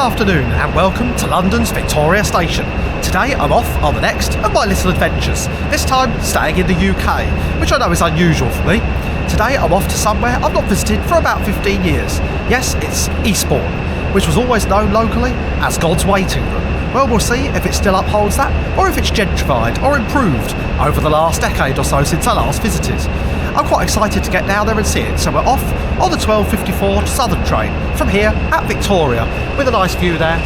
afternoon and welcome to London's Victoria Station. Today I'm off on the next of my little adventures, this time staying in the UK, which I know is unusual for me. Today I'm off to somewhere I've not visited for about 15 years. Yes, it's Eastbourne, which was always known locally as God's waiting room. Well, we'll see if it still upholds that, or if it's gentrified or improved over the last decade or so since I last visited. I'm quite excited to get down there and see it, so we're off on the 12:54 Southern train from here at Victoria, with a nice view there,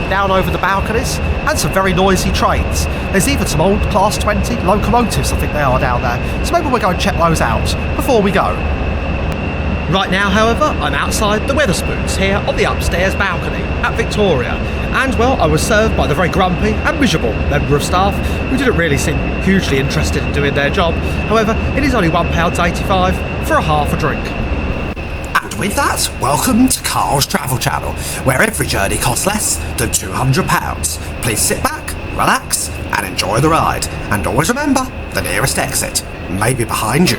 down over the balconies, and some very noisy trains. There's even some old Class 20 locomotives, I think they are, down there, so maybe we'll go and check those out before we go. Right now, however, I'm outside the Wetherspoons here on the upstairs balcony at Victoria, and well, I was served by the very grumpy and miserable member of staff who didn't really seem hugely interested in doing their job. However, it is only £1.85 for a half a drink. And with that, welcome to Carl's Travel Channel, where every journey costs less than £200. Please sit back, relax, and enjoy the ride. And always remember, the nearest exit may be behind you.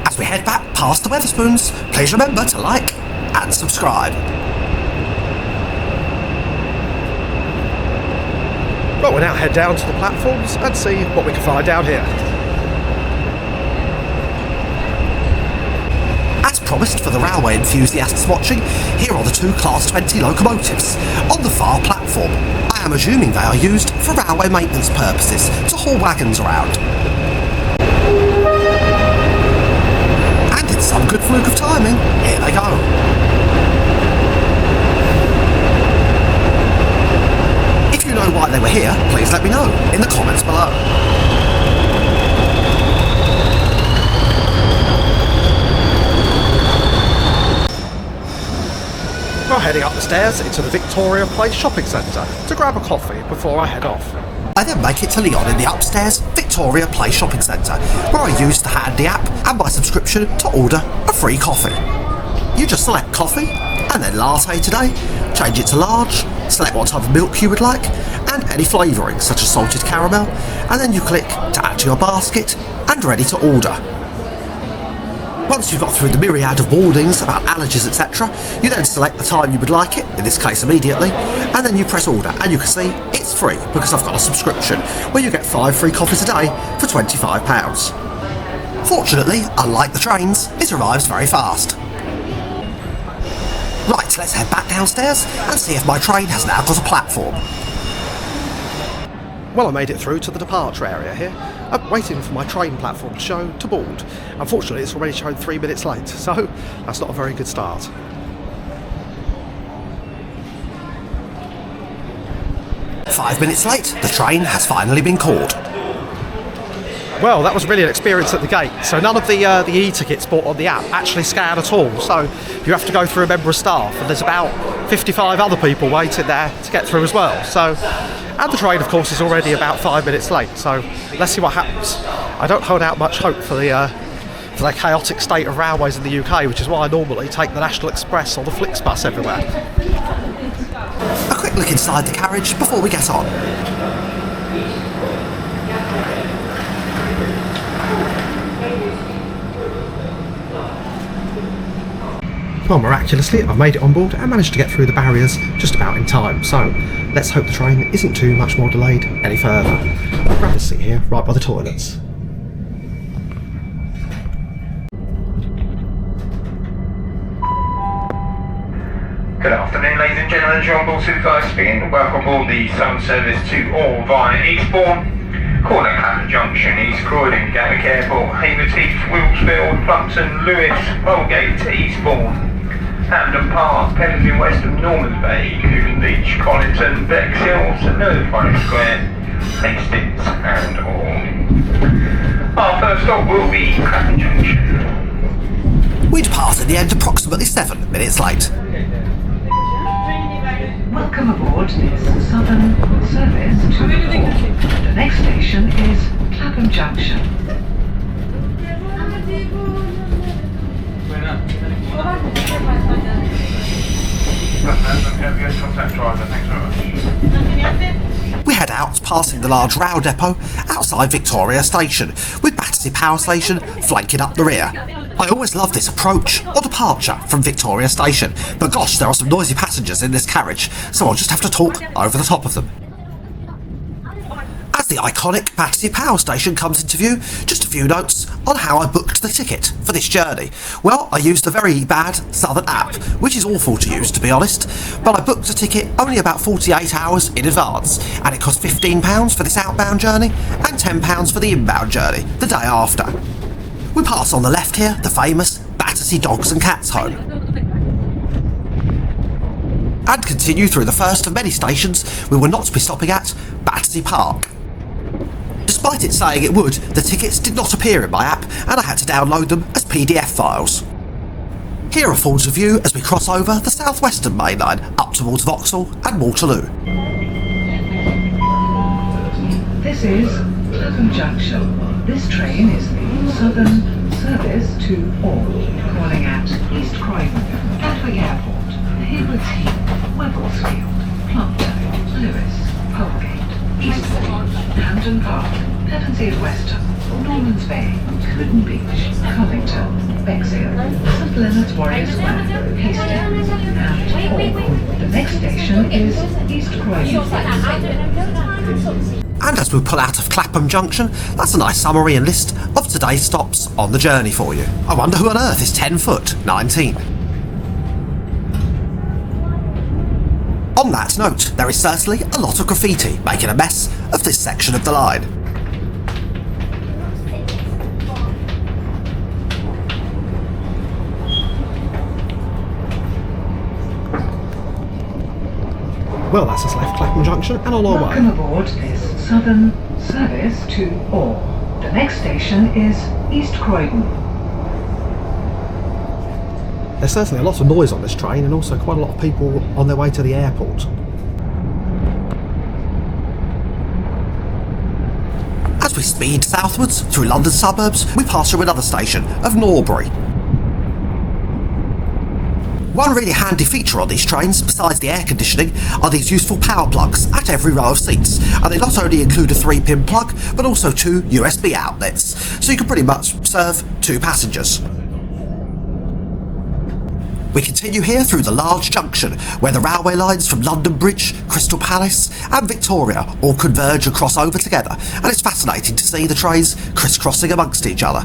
As we head back past the Wetherspoons, please remember to like and subscribe. Right, we'll now head down to the platforms and see what we can find down here. As promised for the railway enthusiasts watching, here are the two Class 20 locomotives on the far platform. I am assuming they are used for railway maintenance purposes to haul wagons around. And in some good fluke of timing, here they go. If you know why they were here, please let me know in the comments below. We're heading up the stairs into the Victoria Place shopping centre to grab a coffee before I head off. I then make it to Lyon in the upstairs Victoria Place shopping centre, where I use the handy app and my subscription to order a free coffee. You just select coffee, and then latte today, change it to large, select what type of milk you would like, and any flavouring such as salted caramel, and then you click to add to your basket, and ready to order. Once you've got through the myriad of warnings about allergies, etc., you then select the time you would like it, in this case immediately, and then you press order, and you can see it's free because I've got a subscription where you get 5 free coffees a day for £25. Fortunately, unlike the trains, it arrives very fast. Right, let's head back downstairs and see if my train has now got a platform. Well, I made it through to the departure area here. I'm waiting for my train platform to board. Unfortunately, it's already shown 3 minutes late, so that's not a very good start. "5 minutes late, the train has finally been called." Well, that was really an experience at the gate. So none of the e-tickets bought on the app actually scan at all. So you have to go through a member of staff, and there's about 55 other people waiting there to get through as well. So, and the train, of course, is already about 5 minutes late. So let's see what happens. I don't hold out much hope for the chaotic state of railways in the UK, which is why I normally take the National Express or the Flixbus everywhere. A quick look inside the carriage before we get on. Well, miraculously, I've made it on board and managed to get through the barriers just about in time. So let's hope the train isn't too much more delayed any further. I'll grab a seat here, right by the toilets. Good afternoon, ladies and gentlemen. John Ball Supervisor speaking. Welcome aboard the Sun Service to all via Eastbourne. Calling Clapham Junction, East Croydon, Gatwick Airport, Haverteeth, Wilkesfield, Plumpton, Lewis, Holgate, Eastbourne, Hampden Park, Pemberley, West of Normans Bay, Coogan Beach, Colinton, Bexhill, St Louis Square, Hastings and all. Our first stop will be Clapham Junction. We'd pass in the end approximately 7 minutes late. Welcome aboard this Southern Service to Liverpool. The next station is Clapham Junction. We head out passing the large rail depot outside Victoria Station, with Battersea Power Station flanking up the rear. I always love this approach or departure from Victoria Station, but gosh, there are some noisy passengers in this carriage, so I'll just have to talk over the top of them. As the iconic Battersea Power Station comes into view, just a few notes on how I booked the ticket for this journey. Well, I used a very bad Southern app, which is awful to use to be honest, but I booked a ticket only about 48 hours in advance, and it cost £15 for this outbound journey and £10 for the inbound journey the day after. We pass on the left here the famous Battersea Dogs and Cats Home, and continue through the first of many stations we were not to be stopping at, Battersea Park. Despite it saying it would, the tickets did not appear in my app and I had to download them as PDF files. Here affords a view as we cross over the South Western Main Line up towards Vauxhall and Waterloo. This is Clapham Junction. This train is the Southern service to all, calling at East Croydon, Gatwick Airport, Haywards Heath, Webblesfield, Plumpton, Lewes, Polegate, Eastbourne, Hampden Park, Pevensey Weston, Normans Bay, Cruden Beach, Covington, Bexhill, St Leonard's Warrior Square, Hastings, and Hall. The next station is East Croydon. And as we pull out of Clapham Junction, that's a nice summary and list of today's stops on the journey for you. I wonder who on earth is 10 foot 19. On that note, there is certainly a lot of graffiti making a mess of this section of the line. Well, that's us left Clapham Junction and on our Welcome way. aboard this Southern service to all. The next station is East Croydon. There's certainly a lot of noise on this train and also quite a lot of people on their way to the airport. As we speed southwards through London suburbs, we pass through another station of Norbury. One really handy feature on these trains, besides the air conditioning, are these useful power plugs at every row of seats, and they not only include a 3-pin plug, but also 2 USB outlets, so you can pretty much serve 2 passengers. We continue here through the large junction, where the railway lines from London Bridge, Crystal Palace and Victoria all converge and cross over together, and it's fascinating to see the trains crisscrossing amongst each other.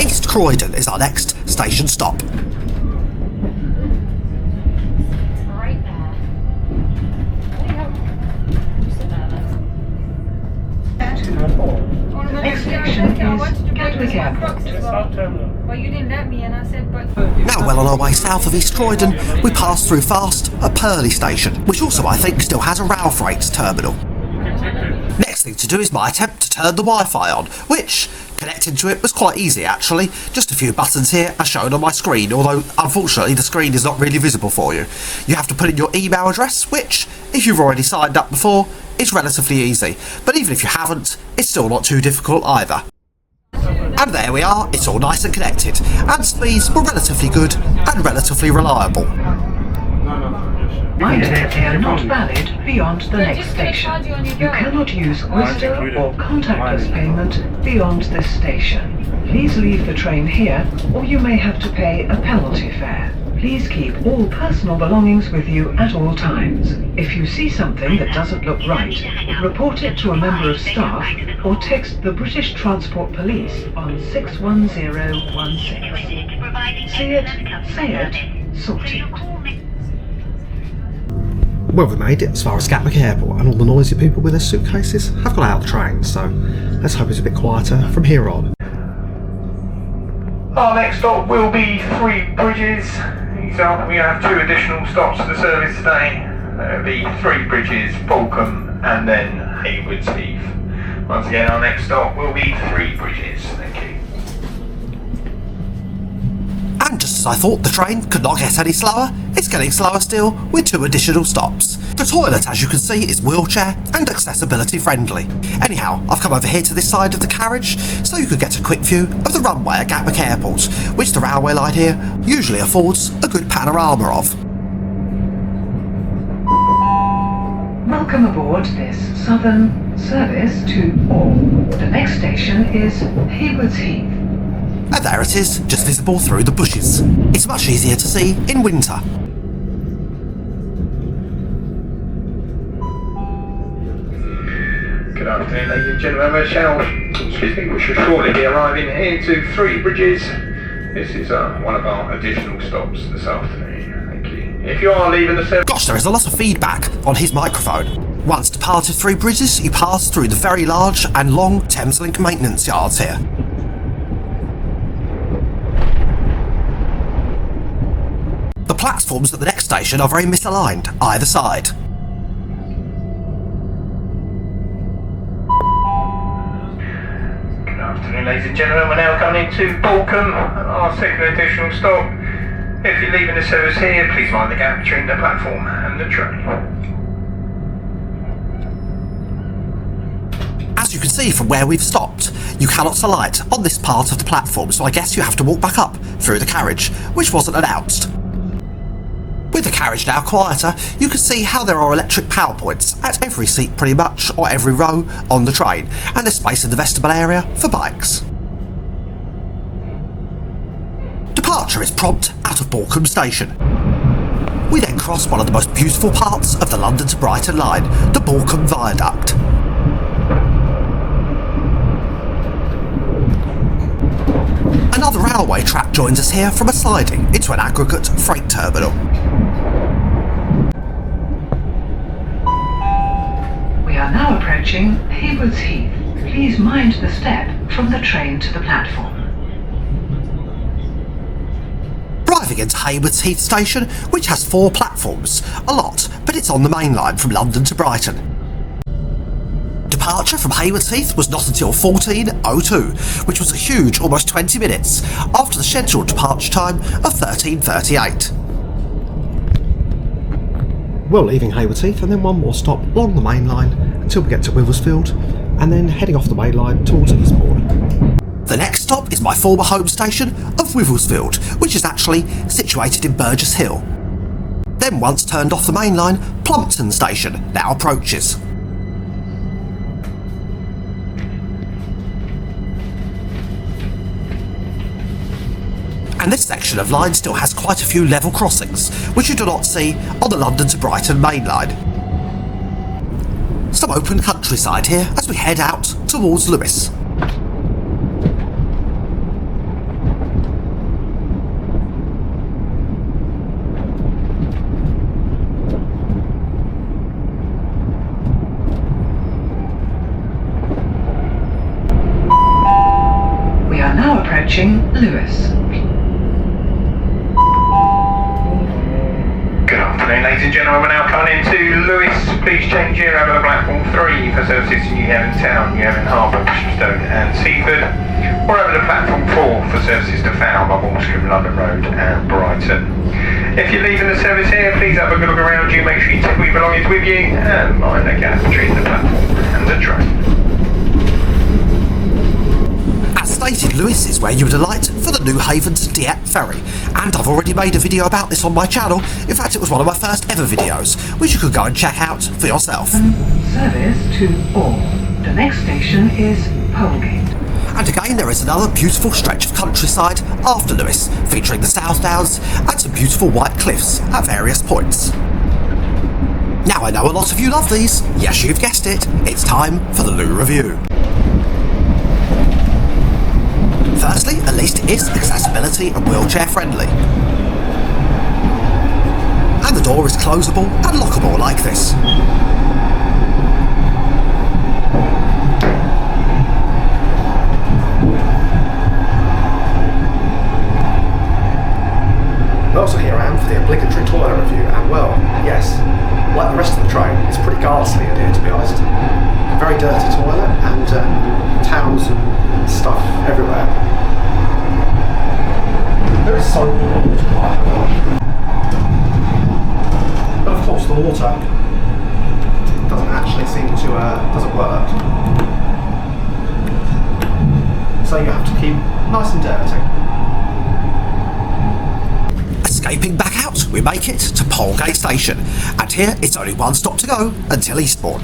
East Croydon is our next station stop. Right there. The next station is Gatwick Airport. Well, you didn't let me, and I said, but... Now well on our way south of East Croydon, we pass through fast at Purley Station, which also I think still has a rail freight terminal. Next thing to do is my attempt to turn the Wi-Fi on, which, connecting to it was quite easy actually. Just a few buttons here as shown on my screen, although unfortunately the screen is not really visible for you. You have to put in your email address, which, if you've already signed up before, is relatively easy. But even if you haven't, it's still not too difficult either. And there we are, it's all nice and connected, and speeds were relatively good and relatively reliable. Mind that they are not valid beyond the next station. You cannot use Oyster or contactless payment beyond this station. Please leave the train here, or you may have to pay a penalty fare. Please keep all personal belongings with you at all times. If you see something that doesn't look right, report it to a member of staff or text the British Transport Police on 61016. See it, say it, sort it. Well, we made it as far as Gatwick Airport, and all the noisy people with their suitcases have got out of the train, so let's hope it's a bit quieter from here on. Our next stop will be Three Bridges. So we have 2 additional stops to the service today. There will be Three Bridges, Fulham and then Haywards Heath. Once again, our next stop will be Three Bridges. Thank you. And just as I thought the train could not get any slower, it's getting slower still with 2 additional stops. The toilet, as you can see, is wheelchair and accessibility friendly. Anyhow, I've come over here to this side of the carriage so you could get a quick view of the runway at Gatwick Airport, which the railway line here usually affords a good panorama of. Welcome aboard this Southern service to all. The next station is Haywards Heath. And there it is, just visible through the bushes. It's much easier to see in winter. Good afternoon, ladies and gentlemen. We shall shortly be arriving here to Three Bridges. This is one of our additional stops this afternoon. Thank you. If you are leaving the service... Gosh, there is a lot of feedback on his microphone. Once departed Three Bridges, you pass through the very large and long Thameslink maintenance yards here. The platforms at the next station are very misaligned, either side. Good afternoon, ladies and gentlemen. We're now coming into Balcombe, our second additional stop. If you're leaving the service here, please mind the gap between the platform and the train. As you can see from where we've stopped, you cannot alight on this part of the platform, so I guess you have to walk back up through the carriage, which wasn't announced. With the carriage now quieter, you can see how there are electric power points at every seat pretty much, or every row on the train, and there's space in the vestibule area for bikes. Departure is prompt out of Balcombe Station. We then cross one of the most beautiful parts of the London to Brighton line, the Balcombe Viaduct. Another railway track joins us here from a siding into an aggregate freight terminal. We are now approaching Haywards Heath. Please mind the step from the train to the platform. Arriving into Haywards Heath Station, which has 4 platforms, a lot, but it's on the main line from London to Brighton. Departure from Haywards Heath was not until 14:02, which was a huge almost 20 minutes after the scheduled departure time of 13:38. We're leaving Haywards Heath and then one more stop along the main line until we get to Wivelsfield, and then heading off the main line towards Eastbourne. The next stop is my former home station of Wivelsfield, which is actually situated in Burgess Hill. Then once turned off the main line, Plumpton Station now approaches. And this section of line still has quite a few level crossings, which you do not see on the London to Brighton main line. Some open countryside here as we head out towards Lewes. We are now approaching Lewes. Good afternoon, ladies and gentlemen. We're now coming into Lewes. Please change here over to platform 3 for services to Newhaven Town, Newhaven Harbour, Bishopstoke and Seaford, or over to platform 4 for services to Falmouth, Moultrie, London Road and Brighton. If you're leaving the service here, please have a good look around you, make sure you take all your belongings with you, and mind the gap between the platform and the train. As stated, Lewes is where you would alight for the New Haven to Dieppe ferry, and I've already made a video about this on my channel. In fact, it was one of my first ever videos, which you could go and check out for yourself. Service to all. The next station is Polegate. And again, there is another beautiful stretch of countryside after Lewes, featuring the South Downs and some beautiful white cliffs at various points. Now I know a lot of you love these. Yes, you've guessed it. It's time for the Loo Review. Firstly, at least it is accessibility and wheelchair friendly. And the door is closable and lockable like this. Well, so here I am for the obligatory toilet review, and well, yes, like the rest of the train, it's pretty ghastly in here, to be honest. A very dirty toilet and towels and stuff everywhere. There is soap in the water, but of course the water doesn't actually seem to doesn't work. So you have to keep nice and dirty. Escaping back out, we make it to Polegate Station, and here it's only one stop to go until Eastbourne.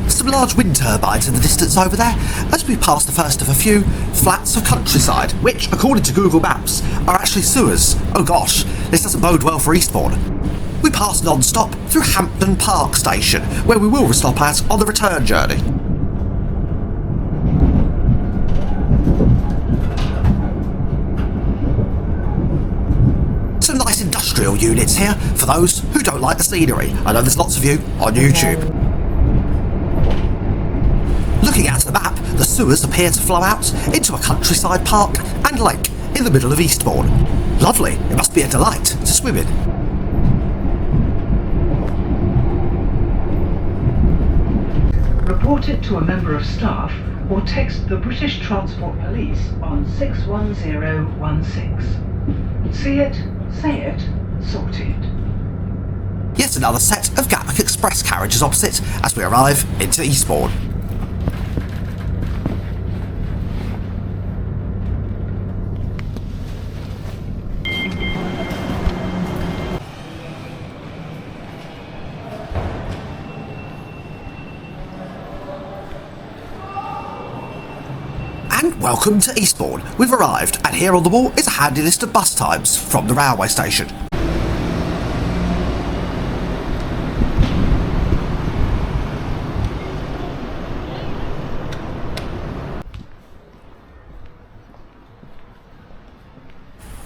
Some large wind turbines in the distance over there as we pass the first of a few flats of countryside, which, according to Google Maps, are actually sewers. Oh gosh, this doesn't bode well for Eastbourne. We pass non-stop through Hampton Park Station, where we will stop at on the return journey. Some nice industrial units here for those who don't like the scenery. I know there's lots of you on YouTube. Looking at the map, the sewers appear to flow out into a countryside park and lake in the middle of Eastbourne. Lovely, it must be a delight to swim in. Report it to a member of staff or text the British Transport Police on 61016. See it, say it, sorted. Yet another set of Gatwick Express carriages opposite as we arrive into Eastbourne. And welcome to Eastbourne. We've arrived, and here on the wall is a handy list of bus times from the railway station.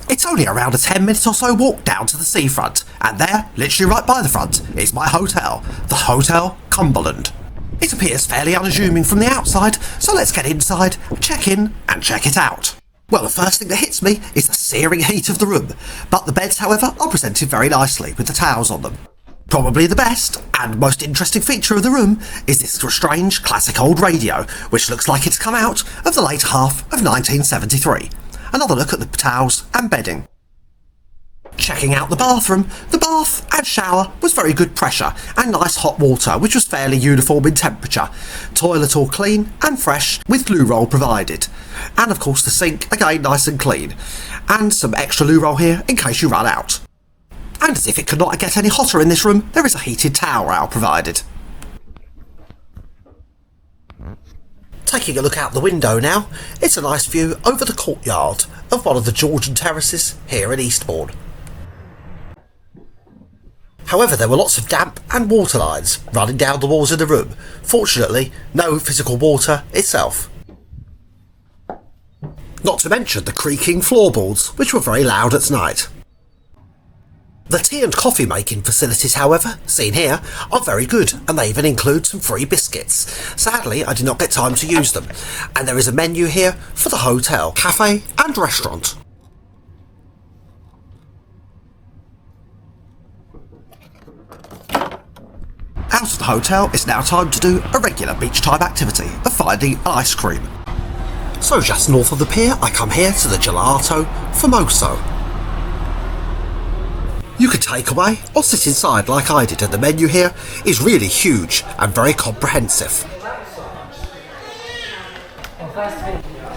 It's only around a 10-minute or so walk down to the seafront, and there, literally right by the front, is my hotel, the Hotel Cumberland. It appears fairly unassuming from the outside, so let's get inside, check in, and check it out. Well, the first thing that hits me is the searing heat of the room, but the beds, however, are presented very nicely with the towels on them. Probably the best and most interesting feature of the room is this strange classic old radio, which looks like it's come out of the late half of 1973. Another look at the towels and bedding. Checking out the bathroom, the bath and shower was very good pressure and nice hot water, which was fairly uniform in temperature. Toilet all clean and fresh with loo roll provided. And of course the sink, again nice and clean. And some extra loo roll here in case you run out. And as if it could not get any hotter in this room, there is a heated towel rail provided. Taking a look out the window now, it's a nice view over the courtyard of one of the Georgian terraces here in Eastbourne. However, there were lots of damp and water lines running down the walls of the room. Fortunately, no physical water itself. Not to mention the creaking floorboards, which were very loud at night. The tea and coffee making facilities, however, seen here, are very good, and they even include some free biscuits. Sadly, I did not get time to use them, and there is a menu here for the hotel, cafe and restaurant. Out of the hotel, it's now time to do a regular beach time activity of finding an ice cream. So just north of the pier, I come here to the Gelato Famoso. You can take away or sit inside like I did, and the menu here is really huge and very comprehensive.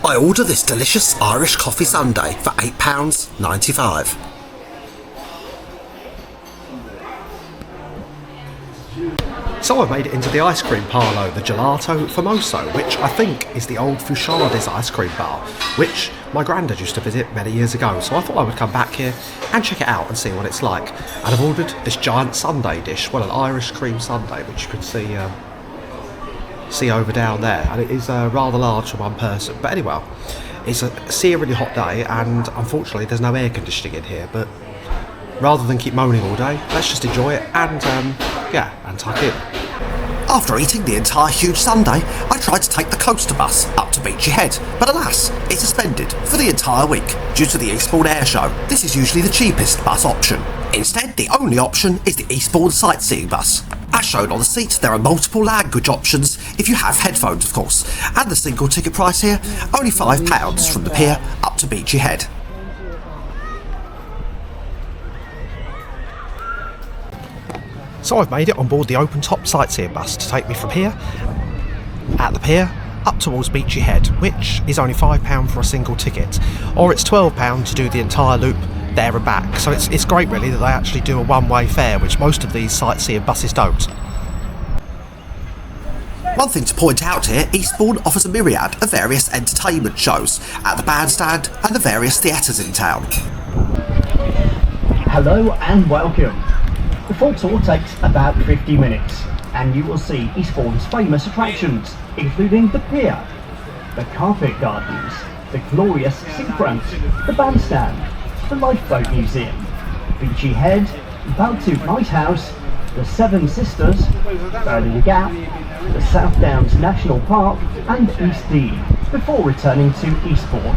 I order this delicious Irish coffee sundae for £8.95. So I made it into the ice cream parlour, the Gelato Famoso, which I think is the old Fouchard's ice cream bar, which my granddad used to visit many years ago, so I thought I would come back here and check it out and see what it's like. And I've ordered this giant sundae dish, well, an Irish cream sundae, which you can see over down there, and it is rather large for one person. But anyway, it's a searingly hot day, and unfortunately there's no air conditioning in here, but rather than keep moaning all day, let's just enjoy it and tuck in. After eating the entire huge sundae, I tried to take the coaster bus up to Beachy Head, but alas, it's suspended for the entire week due to the Eastbourne Air Show. This is usually the cheapest bus option. Instead, the only option is the Eastbourne sightseeing bus. As shown on the seat, there are multiple language options if you have headphones, of course, and the single ticket price here, only £5 from the pier up to Beachy Head. So I've made it on board the open top sightseeing bus to take me from here, at the pier, up towards Beachy Head, which is only £5 for a single ticket, or it's £12 to do the entire loop there and back. So it's great really that they actually do a one-way fare, which most of these sightseeing buses don't. One thing to point out here, Eastbourne offers a myriad of various entertainment shows at the bandstand and the various theatres in town. Hello and welcome. The full tour takes about 50 minutes and you will see Eastbourne's famous attractions, including the pier, the carpet gardens, the glorious seafront, the bandstand, the lifeboat museum, Beachy Head, Baltoot Lighthouse, the Seven Sisters, Burning Gap, the South Downs National Park and East Dean, before returning to Eastbourne.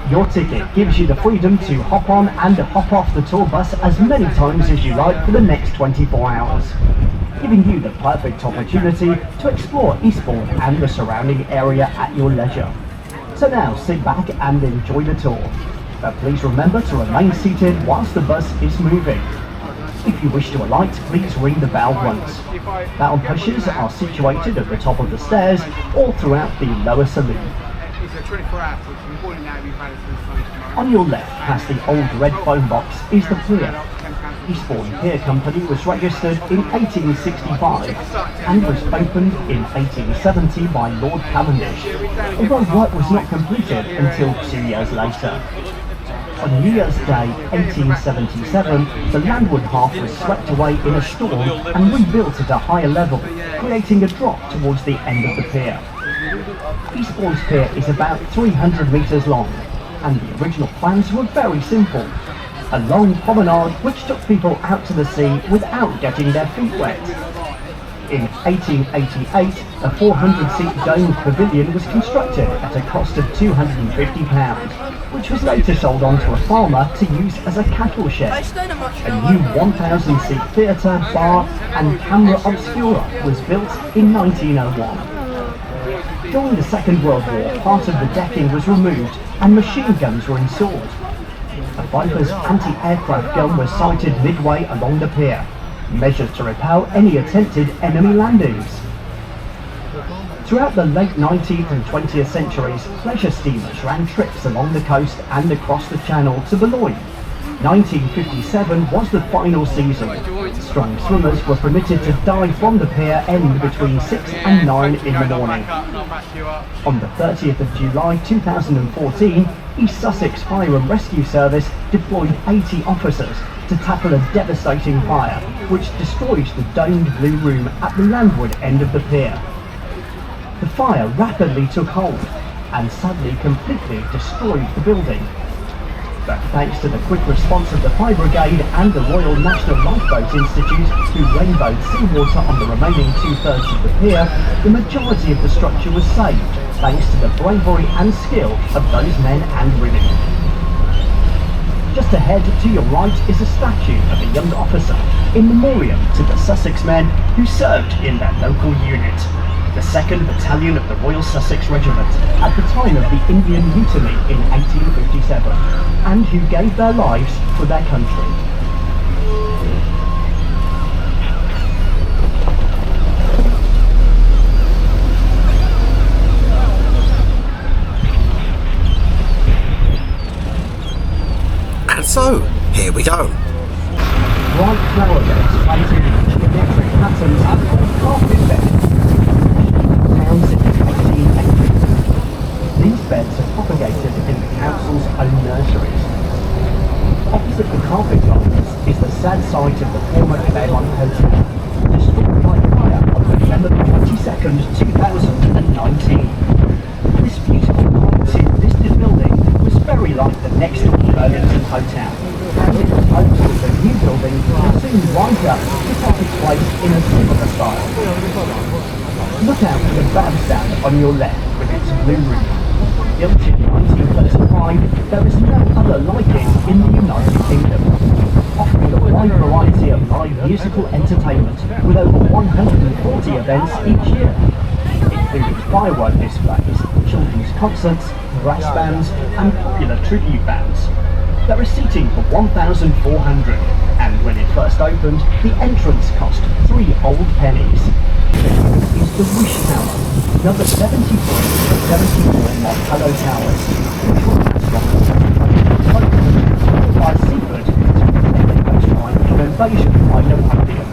Your ticket gives you the freedom to hop on and hop off the tour bus as many times as you like for the next 24 hours, giving you the perfect opportunity to explore Eastbourne and the surrounding area at your leisure. So now sit back and enjoy the tour. But please remember to remain seated whilst the bus is moving. If you wish to alight, please ring the bell once. Bell pushers are situated at the top of the stairs or throughout the lower saloon. On your left, past the old red phone box, is the pier. Eastbourne Pier Company was registered in 1865 and was opened in 1870 by Lord Cavendish, although work was not completed until 2 years later. On New Year's Day 1877, the landward half was swept away in a storm and rebuilt at a higher level, creating a drop towards the end of the pier. Eastbourne's pier is about 300 metres long, and the original plans were very simple. A long promenade which took people out to the sea without getting their feet wet. In 1888, a 400-seat domed pavilion was constructed at a cost of £250, which was later sold on to a farmer to use as a cattle shed. A new 1,000-seat theatre, bar and camera obscura was built in 1901. During the Second World War, part of the decking was removed and machine guns were installed. A Viper's anti-aircraft gun was sighted midway along the pier, measured to repel any attempted enemy landings. Throughout the late 19th and 20th centuries, pleasure steamers ran trips along the coast and across the channel to Boulogne. 1957 was the final season. Strong swimmers were permitted to dive from the pier end between 6 and 9 in the morning. On the 30th of July 2014, East Sussex Fire and Rescue Service deployed 80 officers to tackle a devastating fire which destroyed the domed blue room at the landward end of the pier. The fire rapidly took hold and sadly completely destroyed the building. But thanks to the quick response of the Fire Brigade and the Royal National Lifeboat Institute, who rainbowed seawater on the remaining 2/3 of the pier, the majority of the structure was saved, thanks to the bravery and skill of those men and women. Just ahead to your right is a statue of a young officer, in memoriam to the Sussex men who served in their local unit, the 2nd Battalion of the Royal Sussex Regiment, at the time of the Indian Mutiny in 1857, and who gave their lives for their country. And so, here we go. Bright flower beds planted in geometric patterns are called carpet beds. Since 1880. These beds are propagated in the council's own nurseries. Opposite the carpet gardens is the sad site of the former Claremont Hotel, destroyed by fire on November 22nd, 2019. This beautiful 19listed building was very like the next door Burlington Hotel, and it was hoped that the new building would soon rise up to take its place in a similar style. Look out for the bandstand on your left with its blue roof. Built in 1935, there is no other like it in the United Kingdom, offering a wide variety of live musical entertainment with over 140 events each year, including firework displays, children's concerts, brass bands and popular tribute bands. There is seating for 1,400, and when it first opened, the entrance cost 3 old pennies. This is the Wish Tower, number 73 of 74 Montello Towers, which was by Seaford to the coastline from invasion by Napoleon.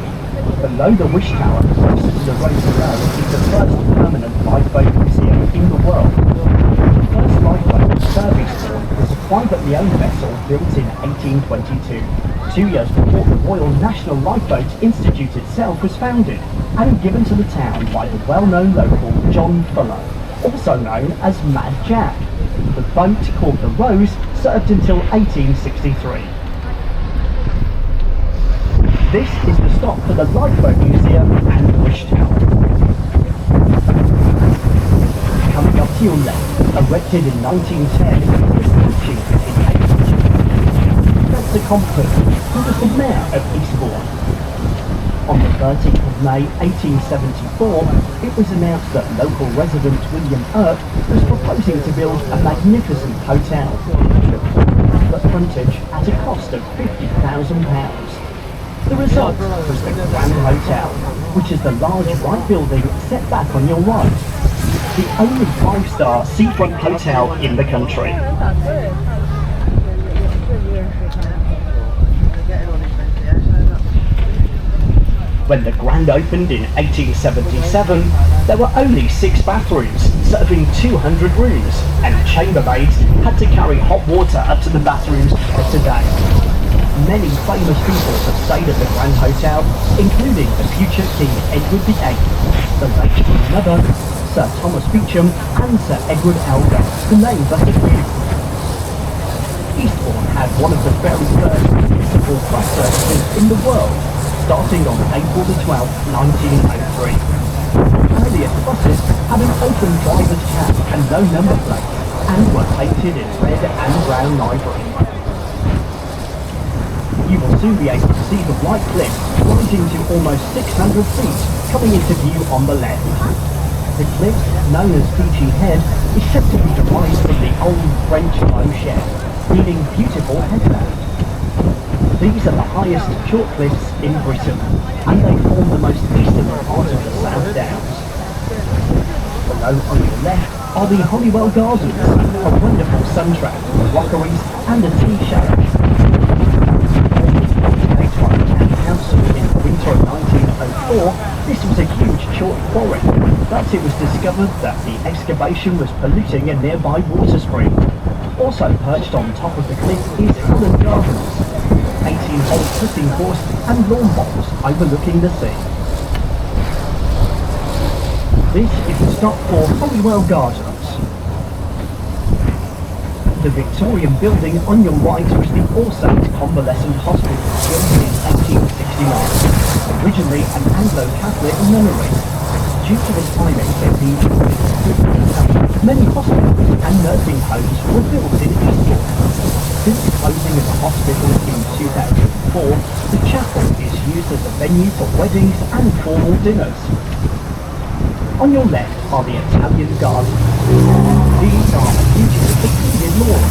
Below the Wish Tower, close to the road below, is the first permanent lifeboat museum in the world. The first lifeboat to serve Eastbourne was a privately owned vessel built in 1822, 2 years before the Royal National Lifeboat Institute itself was founded, and given to the town by the well-known local John Fuller, also known as Mad Jack. The boat, called the Rose, served until 1863. This is the stop for the Lifeboat Museum and Wish Tower. Coming up to your left, erected in 1910, is the Beachy Head. That's the Compton, who was the mayor of Eastbourne. On the 13th of May 1874, it was announced that local resident William Earp was proposing to build a magnificent hotel with frontage at a cost of £50,000. The result was the Grand Hotel, which is the large white building set back on your right. The only 5-star seafront hotel in the country. When the Grand opened in 1877, there were only 6 bathrooms, serving 200 rooms, and chambermaids had to carry hot water up to the bathrooms twice a day. Many famous people have stayed at the Grand Hotel, including the future King Edward VIII, the late Queen Mother, Sir Thomas Beecham, and Sir Edward Elgar, to name but a few. Eastbourne had one of the very first municipal bus services in the world, starting on April the 12th, 1903. Earliest buses had an open driver's cab and no number plate, and were painted in red and brown livery. You will soon be able to see the white cliff rising to almost 600 feet, coming into view on the left. The cliff, known as Beachy Head, is said to be derived from the old French low shed, meaning beautiful headland. These are the highest chalk cliffs in Britain, and they form the most easterly part of the South Downs. Below on your left are the Holywell Gardens, a wonderful sun trap, rockeries, and a tea chalet. In the winter of 1904, this was a huge chalk quarry, but it was discovered that the excavation was polluting a nearby water spring. Also perched on top of the cliff is Holland Gardens, 18-hole putting course and lawn bowls overlooking the sea. This is the stop for Holywell Gardens. The Victorian building on your right was the All Saints Convalescent Hospital, built in 1869, originally an Anglo-Catholic nunnery. Due to the timing of the many hospitals and nursing homes were built in Eastbourne. Since the closing of the hospital in 2004, the chapel is used as a venue for weddings and formal dinners. On your left are the Italian Gardens. These are a beautifully secluded lawn,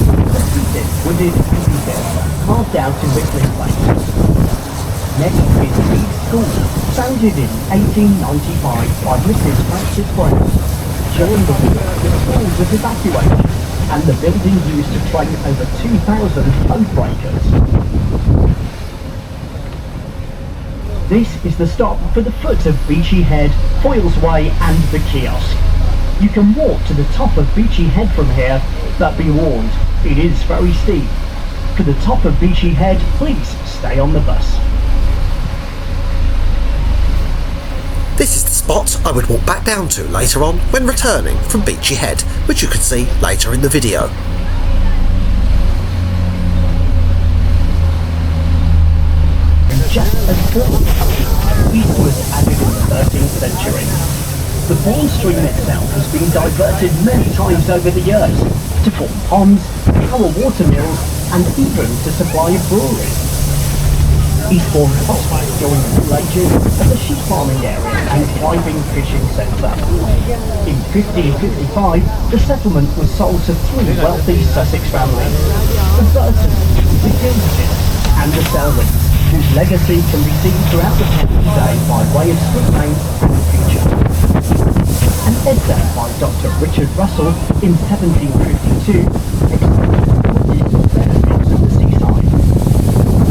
seated, wooded and detailed, carved out in Wickling Place. Next is Leeds School, founded in 1895 by Mrs. Francis Brown. During the war, the school was evacuated, and the building used to train over 2,000 code breakers. This is the stop for the foot of Beachy Head, Foyles Way and the kiosk. You can walk to the top of Beachy Head from here, but be warned, it is very steep. For the top of Beachy Head, please stay on the bus. This is the spot I would walk back down to later on when returning from Beachy Head, which you can see later in the video. Just as East was added in the 13th century. The Bourne Stream itself has been diverted many times over the years to form ponds, power water mills, and even to supply a brewery. Eastbourne prospered during the Middle Ages as a sheep farming area and thriving fishing centre. In 1555, the settlement was sold to 3 wealthy Sussex families: the Burtons, the Gilbertons and the Selwyns, whose legacy can be seen throughout the town today by way of street names and features. An essay by Dr. Richard Russell in 1752 explains the political benefits of the seaside.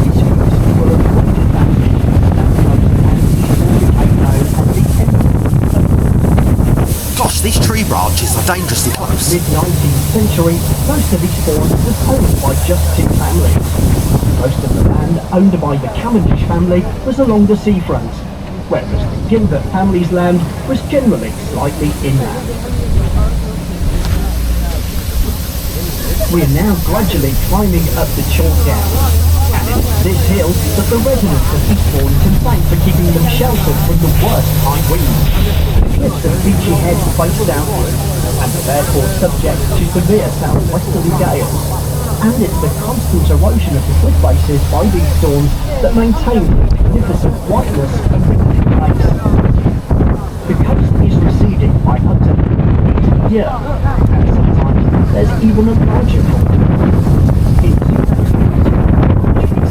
Its roots were of pointed boundary that close and Eastbourne became known as the end. Gosh, these tree branches are dangerously close. Mid-19th century, most of Eastbourne was owned by just two families. Most of the land owned by the Cavendish family was along the seafront, whereas the Gilbert family's land was generally slightly inland. We are now gradually climbing up the chalk downs, and it's this hill that the residents of Eastbourne can thank for keeping them sheltered from the worst high winds. The cliffs of Beachy Head face southward, and are therefore subject to severe southwesterly gales. And it's the constant erosion of the cliff faces by these storms that maintain the magnificent whiteness of the cliff face. The coast is receding by up to 8 feet a year, and sometimes there's even a larger fall. In 2008,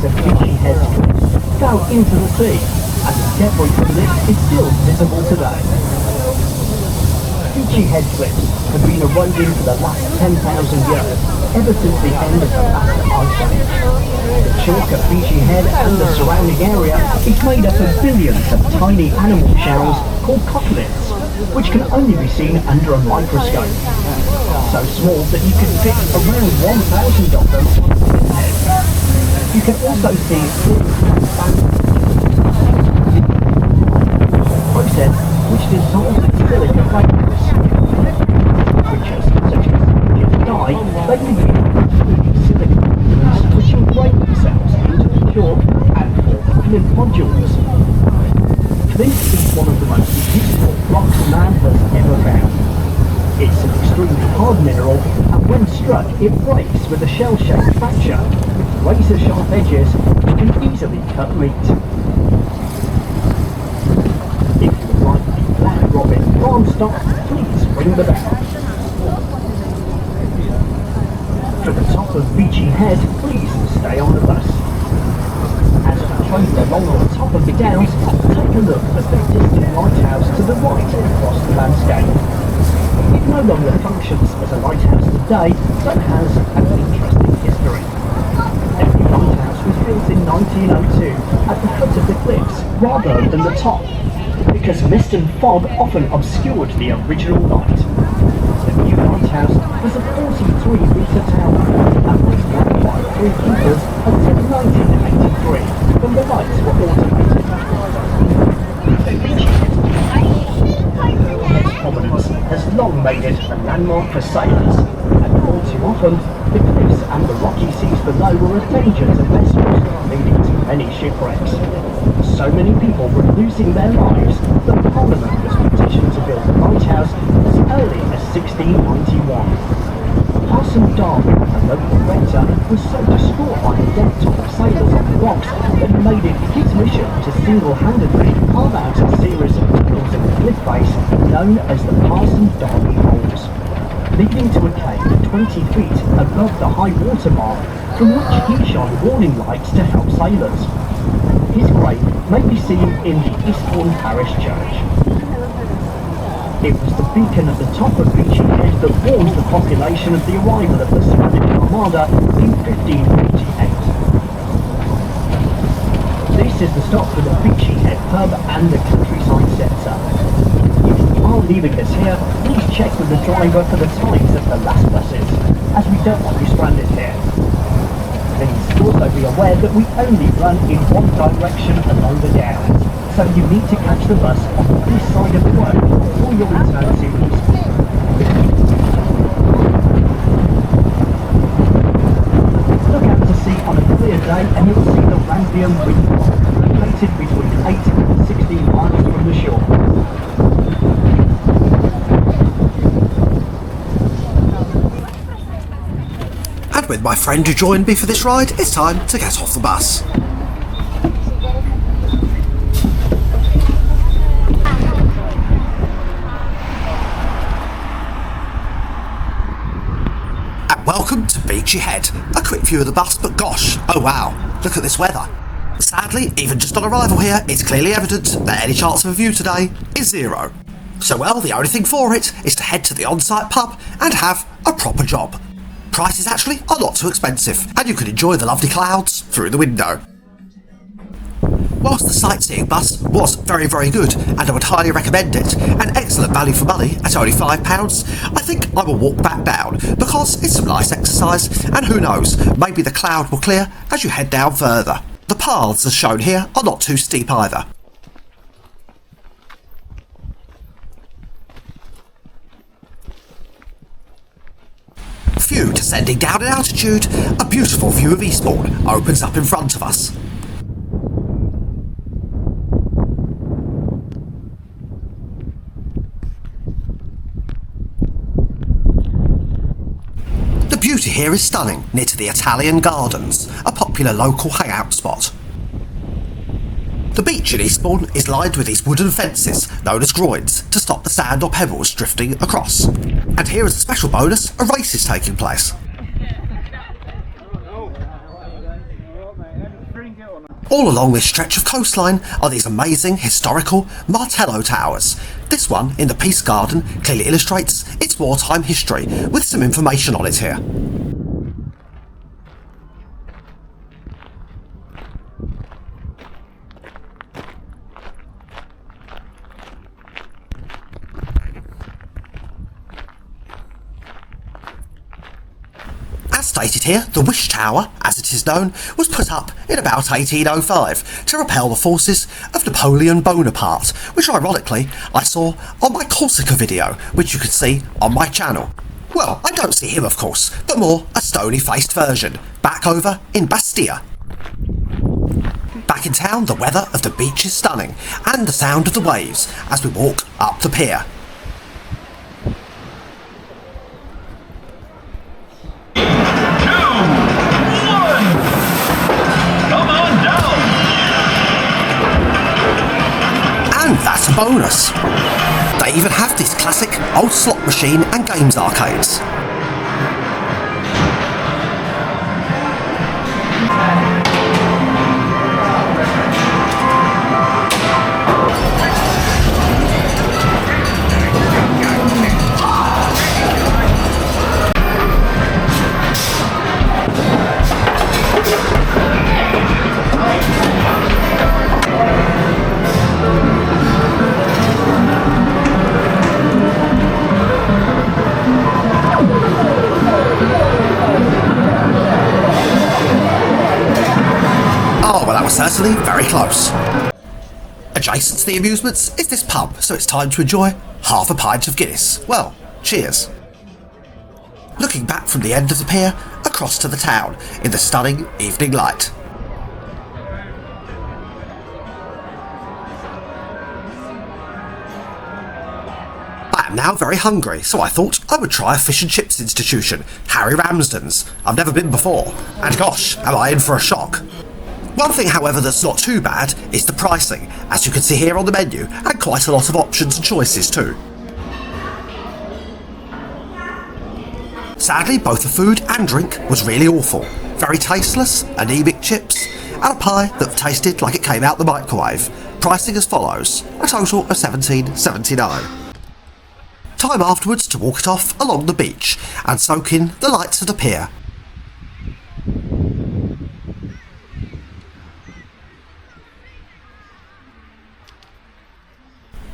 of Beachy Head's cliffs fell into the sea, and the debris from this is still visible today. Beachy Head cliffs have been eroding for the last 10,000 years, ever since the end of the last ice age. The chalk at Beachy Head and the surrounding area is made up of billions of tiny animal shells called coccoliths, which can only be seen under a microscope. So small that you can fit around 1,000 of them on the head. You can also see process which dissolves its silica fibers. Creatures such as dye, they begin including silica fibers which engrave themselves into the chalk and form flint modules. Flint is one of the most beautiful rocks man has ever found. It's an extremely hard mineral, and when struck it breaks with a shell-shaped fracture with razor-sharp edges which can easily cut meat. If you would like the Black Robin farm stock, please ring the bell. For the top of Beachy Head, please stay on the bus. As we train along the top of the downs, take a look at the distant lighthouse to the right across the landscape. It no longer functions as a lighthouse today, but has an interesting history. Every lighthouse was built in 1902 at the foot of the cliffs rather than the top, because mist and fog often obscured the original light. The new lighthouse was a 43-metre tower and was manned by 3 keepers until 1983, when the lights were automated. The Beachy Head's prominence has long made it a landmark for sailors, and all too often, the cliffs and the rocky seas below were a danger to vessels, leading to many shipwrecks. So many people were losing their lives that Parliament was petitioned to build the lighthouse as early as 1691. Parson Darby, a local rector, was so distraught by the death toll of sailors on the rocks that he made it his mission to single-handedly carve out a series of tunnels in the cliff face known as the Parson Darby Holes, leading to a cave 20 feet above the high water mark, from which he shone warning lights to help sailors. His grave may be seen in the Eastbourne Parish Church. It was the beacon at the top of Beachy Head that warned the population of the arrival of the Spanish Armada in 1558. This is the stop for the Beachy Head pub and the countryside centre. If you are leaving us here, please check with the driver for the times of the last buses, as we don't want you stranded here. Please also be aware that we only run in one direction along the downs, so you need to catch the bus on this side of the road for your return to Eastbourne. Look out to sea on a clear day and you'll see the Ramsden wind farm, located between 8 and 16 miles from the shore. And with my friend who joined me for this ride, it's time to get off the bus. And welcome to Beachy Head. A quick view of the bus, but gosh, oh wow, look at this weather. Sadly, even just on arrival here, it's clearly evident that any chance of a view today is zero. So well, the only thing for it is to head to the on-site pub and have a proper job. Prices actually are not too expensive, and you can enjoy the lovely clouds through the window. Whilst the sightseeing bus was very, very good, and I would highly recommend it, an excellent value for money at only £5, I think I will walk back down because it's some nice exercise, and who knows, maybe the cloud will clear as you head down further. The paths as shown here are not too steep either. Few descending down in altitude, a beautiful view of Eastbourne opens up in front of us. The beauty here is stunning, near to the Italian Gardens, a popular local hangout spot. The beach in Eastbourne is lined with these wooden fences, known as groins, to stop the sand or pebbles drifting across. And here is a special bonus, a race is taking place. All along this stretch of coastline are these amazing historical Martello towers. This one, in the Peace Garden, clearly illustrates its wartime history, with some information on it here. As stated here, the Wish Tower, as it is known, was put up in about 1805 to repel the forces of Napoleon Bonaparte, which ironically I saw on my Corsica video, which you can see on my channel. Well, I don't see him of course, but more a stony-faced version, back over in Bastia. Back in town, the weather of the beach is stunning, and the sound of the waves as we walk up the pier. That's a bonus. They even have this classic old slot machine and games arcades. Certainly very close. Adjacent to the amusements is this pub, so it's time to enjoy half a pint of Guinness. Well, cheers. Looking back from the end of the pier across to the town in the stunning evening light. I am now very hungry, so I thought I would try a fish and chips institution, Harry Ramsden's. I've never been before, and gosh, am I in for a shock. One thing, however, that's not too bad is the pricing, as you can see here on the menu, and quite a lot of options and choices too. Sadly, both the food and drink was really awful. Very tasteless, anemic chips, and a pie that tasted like it came out the microwave. Pricing as follows, a total of $17.79. Time afterwards to walk it off along the beach and soak in the lights of the pier.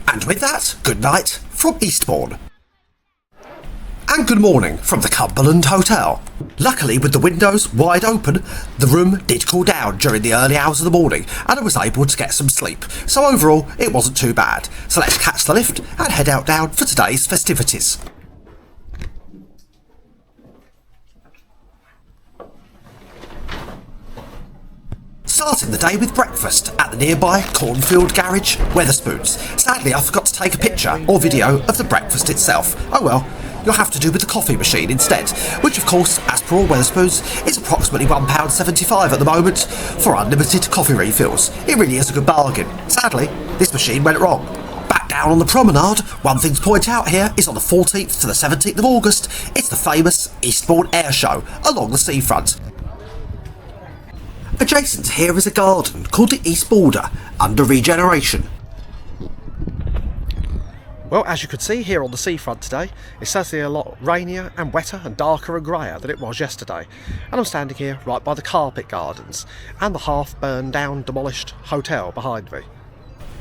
And with that, good night from Eastbourne. And good morning from the Cumberland Hotel. Luckily, with the windows wide open, the room did cool down during the early hours of the morning and I was able to get some sleep, so overall it wasn't too bad. So let's catch the lift and head out down for today's festivities. Starting the day with breakfast at the nearby Cornfield Garage, Wetherspoons. Sadly, I forgot to take a picture or video of the breakfast itself. Oh well, you'll have to do with the coffee machine instead, which of course, as per all Wetherspoons, is approximately £1.75 at the moment for unlimited coffee refills. It really is a good bargain. Sadly, this machine went wrong. Back Down on the promenade, one thing to point out here is on the 14th to the 17th of August, it's the famous Eastbourne Air Show along the seafront. Adjacent here is a garden called the East Border, under regeneration. Well, as you could see here on the seafront today, it's certainly a lot rainier and wetter and darker and greyer than it was yesterday. And I'm standing here right by the carpet gardens and the half-burned down, demolished hotel behind me.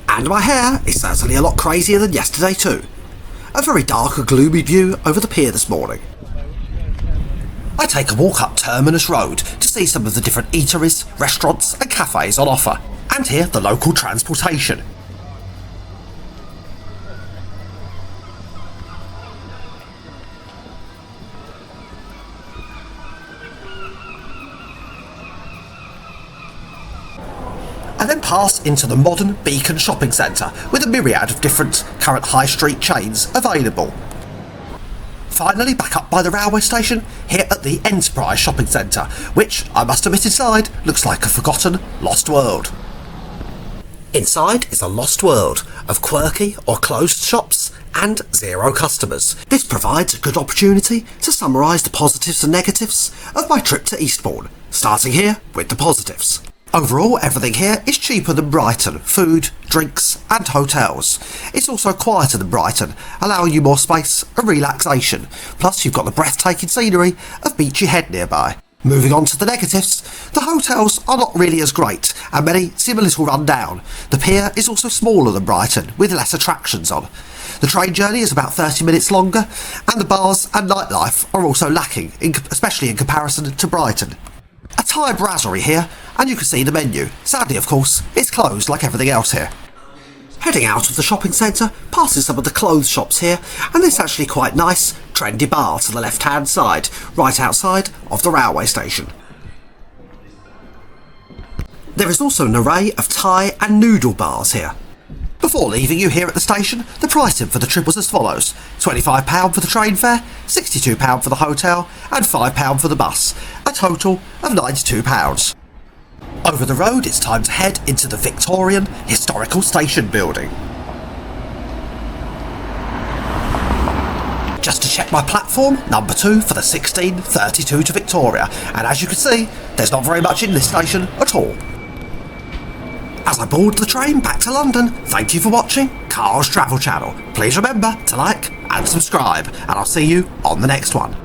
And my hair is certainly a lot crazier than yesterday too. A very dark and gloomy view over the pier this morning. I take a walk up Terminus Road to see some of the different eateries, restaurants and cafes on offer, and hear the local transportation. And then pass into the modern Beacon shopping centre with a myriad of different current high street chains available. Finally back up by the railway station here at the Enterprise shopping centre, which, I must admit inside, looks like a forgotten lost world. Inside is a lost world of quirky or closed shops and zero customers. This provides a good opportunity to summarise the positives and negatives of my trip to Eastbourne, starting here with the positives. Overall, everything here is cheaper than Brighton, food, drinks and hotels. It's also quieter than Brighton, allowing you more space and relaxation. Plus you've got the breathtaking scenery of Beachy Head nearby. Moving on to the negatives, the hotels are not really as great and many seem a little run down. The pier is also smaller than Brighton with less attractions on. The train journey is about 30 minutes longer and the bars and nightlife are also lacking, especially in comparison to Brighton. A Thai brasserie here, and you can see the menu. Sadly, of course, it's closed like everything else here. Heading out of the shopping centre, passing some of the clothes shops here, and this actually quite nice, trendy bar to the left-hand side, right outside of the railway station. There is also an array of Thai and noodle bars here. Before leaving you here at the station, the pricing for the trip was as follows: £25 for the train fare, £62 for the hotel, and £5 for the bus, a total of £92. Over the road, it's time to head into the Victorian Historical Station building. Just to check my platform, number 2 for the 1632 to Victoria, and as you can see, there's not very much in this station at all. As I board the train back to London, thank you for watching Carl's Travel Channel. Please remember to like and subscribe, and I'll see you on the next one.